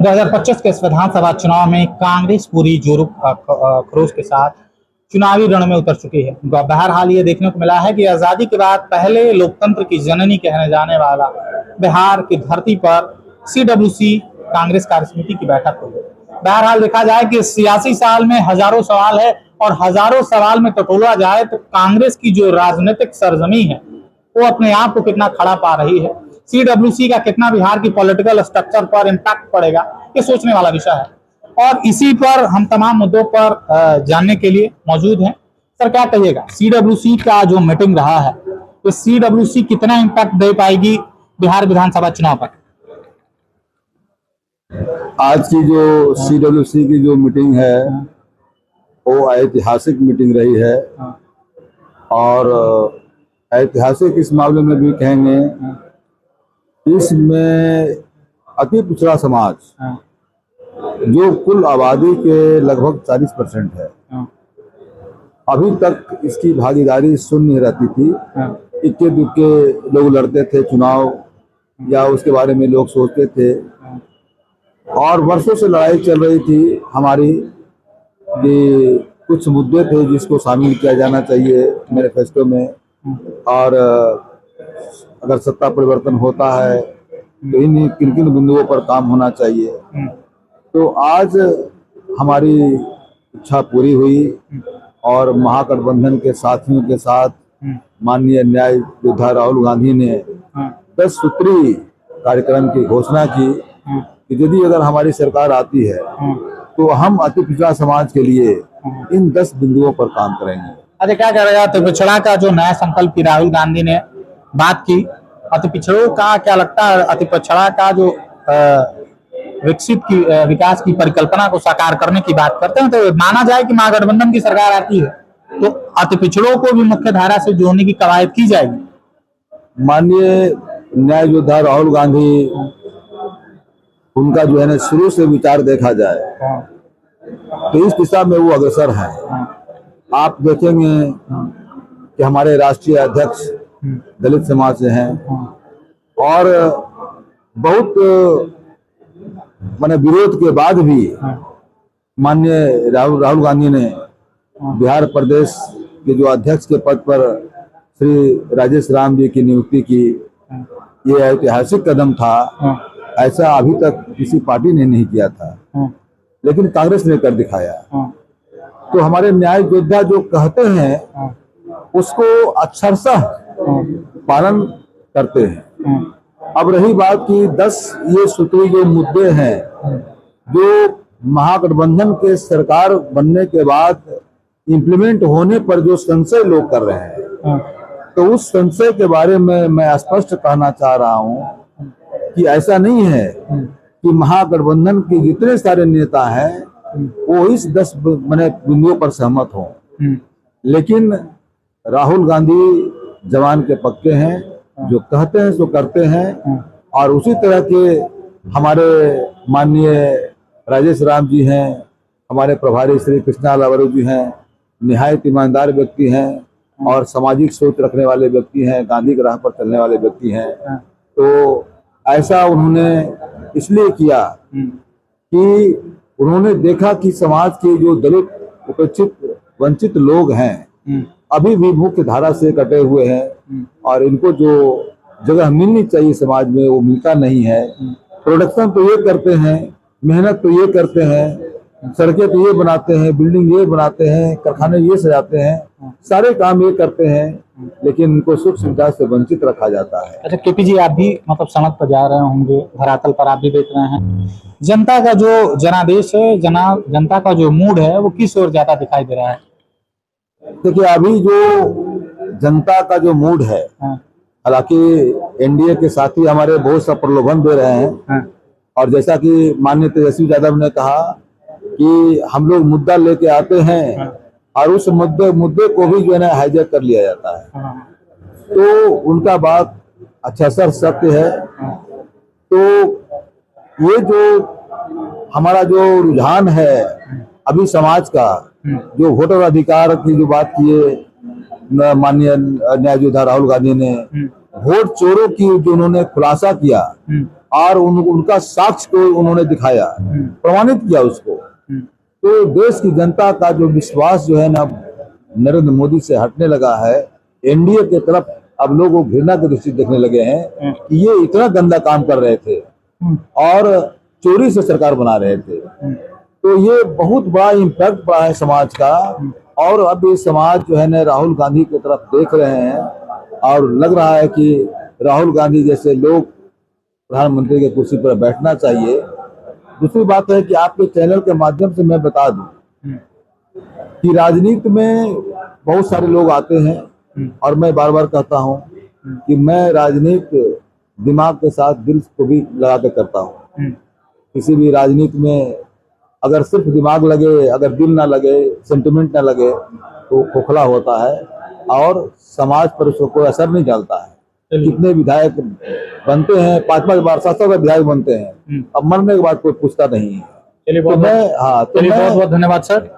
2025 के इस विधानसभा चुनाव में कांग्रेस पूरी जोरों खरोश के साथ चुनावी रण में उतर चुकी है। बहरहाल ये देखने को मिला है कि आजादी के बाद पहले लोकतंत्र की जननी कहने जाने वाला बिहार की धरती पर CWC कांग्रेस कार्यसमिति की बैठक हुई। बहरहाल देखा जाए कि सियासी साल में हजारों सवाल है और हजारों सवाल में टटोला जाए तो कांग्रेस की जो राजनीतिक सरजमी है वो अपने आप को कितना खड़ा पा रही है, CWC का कितना बिहार की पॉलिटिकल स्ट्रक्चर पर इम्पैक्ट पड़ेगा, ये सोचने वाला विषय है। और इसी पर हम तमाम मुद्दों पर जानने के लिए मौजूद हैं। सर, क्या कहिएगा, CWC का जो मीटिंग रहा है तो CWC कितना इम्पैक्ट दे पाएगी बिहार विधानसभा चुनाव पर? आज की जो CWC की जो मीटिंग है वो ऐतिहासिक मीटिंग रही है और ऐतिहासिक इस मामले में भी कहेंगे, इसमें अति पिछड़ा समाज जो कुल आबादी के लगभग 40% है, अभी तक इसकी भागीदारी सुन नहीं रहती थी। इक्के दुक्के लोग लड़ते थे चुनाव या उसके बारे में लोग सोचते थे और वर्षों से लड़ाई चल रही थी हमारी कि कुछ मुद्दे थे जिसको शामिल किया जाना चाहिए मैनिफेस्टो में, और अगर सत्ता परिवर्तन होता है तो किन किन बिंदुओं पर काम होना चाहिए। तो आज हमारी इच्छा पूरी हुई और महागठबंधन के साथियों के साथ माननीय न्याय योद्धा राहुल गांधी ने 10 सूत्री कार्यक्रम की घोषणा की कि यदि अगर हमारी सरकार आती है तो हम अति पिछड़ा समाज के लिए इन 10 बिंदुओं पर काम करेंगे। अच्छा, क्या कह रहे हैं? अति पिछड़ा का जो नया संकल्प की राहुल गांधी ने बात की, अति पिछड़ों का क्या लगता है, अति पिछड़ा का जो विकास की परिकल्पना को साकार करने की बात करते हैं तो माना जाए कि महागठबंधन की सरकार आती है तो अति पिछड़ों को भी मुख्य धारा से जोड़ने की कवायद की जाएगी। माननीय न्याय योद्धा राहुल गांधी, उनका जो है ना शुरू से विचार देखा जाए तो इस दिशा में वो अग्रसर है। आप देखेंगे कि हमारे राष्ट्रीय अध्यक्ष दलित समाज से हैं और बहुत विरोध के बाद भी माननीय राहुल गांधी ने बिहार प्रदेश के जो अध्यक्ष के पद पर श्री राजेश राम जी की नियुक्ति की। ये ऐतिहासिक कदम था, ऐसा अभी तक किसी पार्टी ने नहीं किया था, लेकिन कांग्रेस ने कर दिखाया। तो हमारे न्याय योद्धा जो कहते हैं उसको अक्षरशः पालन करते हैं। अब रही बात की 10 ये सूत्री जो मुद्दे हैं जो महागठबंधन के सरकार बनने के बाद इम्प्लीमेंट होने पर जो संशय लोग कर रहे हैं, तो उस संशय के बारे में मैं स्पष्ट कहना चाह रहा हूं कि ऐसा नहीं है कि महागठबंधन के जितने सारे नेता हैं वो इस 10 बिंदुओं पर सहमत हों, लेकिन राहुल गांधी जवान के पक्के हैं, जो कहते हैं सो करते हैं। और उसी तरह के हमारे माननीय राजेश राम जी हैं, हमारे प्रभारी श्री कृष्णा लावरू जी हैं, निहायत ईमानदार व्यक्ति हैं और सामाजिक सोच रखने वाले व्यक्ति हैं, गांधी की राह पर चलने वाले व्यक्ति हैं। तो ऐसा उन्होंने इसलिए किया कि उन्होंने देखा कि समाज के जो दलित, उपेक्षित, वंचित लोग हैं अभी भी मुख्य धारा से कटे हुए हैं और इनको जो जगह मिलनी चाहिए समाज में वो मिलता नहीं है। प्रोडक्शन तो ये करते हैं, मेहनत तो ये करते हैं, सड़कें तो ये बनाते हैं, बिल्डिंग ये बनाते हैं, कारखाने ये सजाते हैं, सारे काम ये करते हैं, लेकिन इनको सुख सुविधा से वंचित रखा जाता है। अच्छा केपी जी, आप भी सड़क पर जा रहे होंगे, धरातल पर आप भी देख रहे हैं, जनता का जो जनादेश है, जनता का जो मूड है वो किस ओर ज्यादा दिखाई दे रहा है? देखिए, अभी जो जनता का जो मूड है, हालांकि एनडीए के साथी हमारे बहुत सा प्रलोभन दे रहे हैं और जैसा कि माननीय तेजस्वी यादव ने कहा कि हम लोग मुद्दा लेके आते हैं और उस मुद्दे को भी जो है ना हाईजैक कर लिया जाता है, तो उनका बात अच्छा सत्य है। तो ये जो हमारा जो रुझान है अभी समाज का, जो वोटर अधिकार की जो बात किए माननीय न्याय योद्धा राहुल गांधी ने, वोट चोरों की जो उन्होंने खुलासा किया और उनका साक्ष्य को उन्होंने दिखाया, प्रमाणित किया उसको। तो देश की जनता का जो विश्वास जो है ना नरेंद्र मोदी से हटने लगा है, एनडीए के तरफ अब लोग वो घृणा की दृष्टि देखने लगे हैं कि ये इतना गंदा काम कर रहे थे और चोरी से सरकार बना रहे थे। तो ये बहुत बड़ा इम्पैक्ट पड़ा है समाज का, और अब ये समाज जो है ना राहुल गांधी की तरफ देख रहे हैं, और लग रहा है कि राहुल गांधी जैसे लोग प्रधानमंत्री की कुर्सी पर बैठना चाहिए। दूसरी बात है कि आपके चैनल के माध्यम से मैं बता दूं कि राजनीति में बहुत सारे लोग आते हैं, और मैं बार बार कहता हूं कि मैं राजनीति दिमाग के साथ दिल को भी लगा के करता हूं। किसी भी राजनीति में अगर सिर्फ दिमाग लगे, अगर दिल ना लगे, सेंटिमेंट ना लगे, तो खोखला होता है और समाज पर उसको कोई असर नहीं डालता है। कितने विधायक बनते हैं, 5-5 बार 7-7 बार विधायक बनते हैं, अब मरने के बाद कोई पूछता नहीं है। चलिए तो बहुत मैं बहुत धन्यवाद सर।